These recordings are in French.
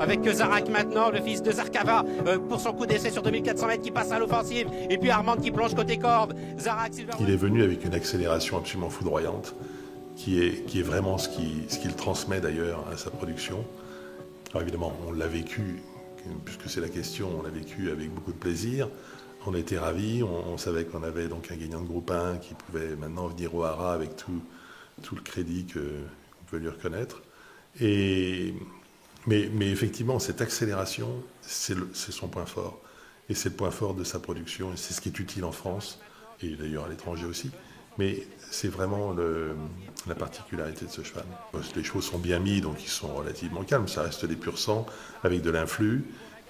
avec Zarak maintenant, le fils de Zarkava, pour son coup d'essai sur 2400 mètres qui passe à l'offensive, et puis Armand qui plonge côté corde. Zarak, il est venu avec une accélération absolument foudroyante, qui est vraiment ce qu'il transmet d'ailleurs à sa production. Alors évidemment, on l'a vécu, puisque c'est la question, on l'a vécu avec beaucoup de plaisir. On était ravis, on savait qu'on avait donc un gagnant de groupe 1 qui pouvait maintenant venir au Hara avec tout le crédit qu'on peut lui reconnaître. Mais effectivement, cette accélération, c'est son point fort. Et c'est le point fort de sa production, et c'est ce qui est utile en France, et d'ailleurs à l'étranger aussi. Mais c'est vraiment la particularité de ce cheval. Les chevaux sont bien mis, donc ils sont relativement calmes. Ça reste des pur sang avec de l'influx.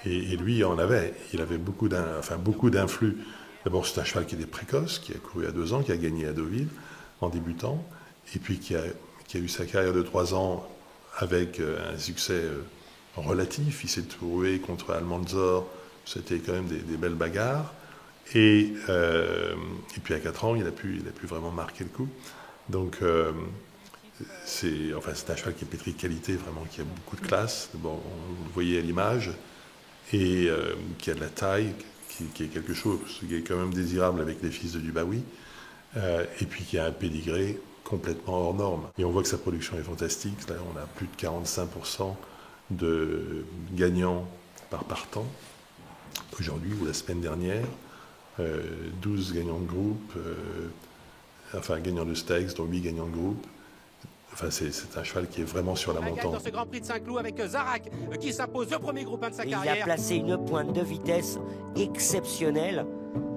Et lui, il avait beaucoup d'influx. D'abord, c'est un cheval qui était précoce, qui a couru à 2 ans, qui a gagné à Deauville en débutant, et puis qui a eu sa carrière de 3 ans avec un succès relatif. Il s'est trouvé contre Almanzor, c'était quand même des belles bagarres. Et puis à 4 ans, il a pu vraiment marquer le coup. Donc c'est un cheval qui est pétri de qualité, vraiment, qui a beaucoup de classe. Bon, vous le voyez à l'image, et qui a de la taille, qui est quelque chose qui est quand même désirable avec les fils de Dubaoui, et puis qui a un pédigré complètement hors norme. Et on voit que sa production est fantastique. Là, on a plus de 45% de gagnants par partant, aujourd'hui ou la semaine dernière. 12 gagnants de groupe, gagnants de stakes, dont 8 gagnants de groupe. Enfin, c'est un cheval qui est vraiment sur la montante. Dans ce Grand Prix de Saint-Cloud avec Zarak qui s'impose le premier groupe 1 de sa carrière. Il a placé une pointe de vitesse exceptionnelle.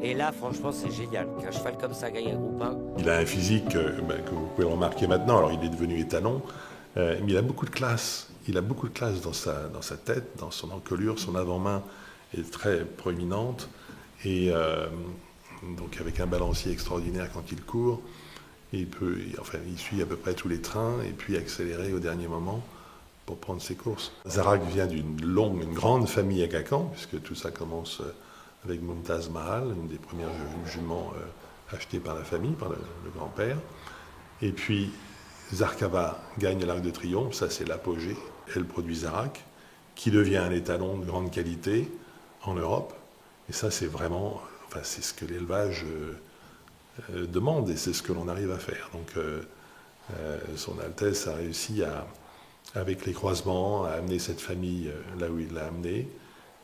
Et là, franchement, c'est génial qu'un cheval comme ça gagne un groupe 1. Il a un physique que vous pouvez le remarquer maintenant. Alors, il est devenu étalon, mais il a beaucoup de classe. Il a beaucoup de classe dans sa tête, dans son encolure. Son avant-main est très proéminente. Et donc, avec un balancier extraordinaire quand il court. Il suit à peu près tous les trains et puis accélérer au dernier moment pour prendre ses courses. Zarak vient d'une grande famille à Cacan, puisque tout ça commence avec Mumtaz Mahal, une des premières juments achetées par la famille, par le grand-père. Et puis Zarkava gagne l'Arc de Triomphe, ça c'est l'apogée. Elle produit Zarak, qui devient un étalon de grande qualité en Europe. Et ça c'est vraiment, c'est ce que l'élevage demande, et c'est ce que l'on arrive à faire. Donc Son Altesse a réussi avec les croisements à amener cette famille là où il l'a amené,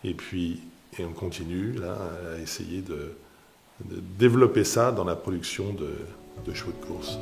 et on continue là à essayer de développer ça dans la production de chevaux de course.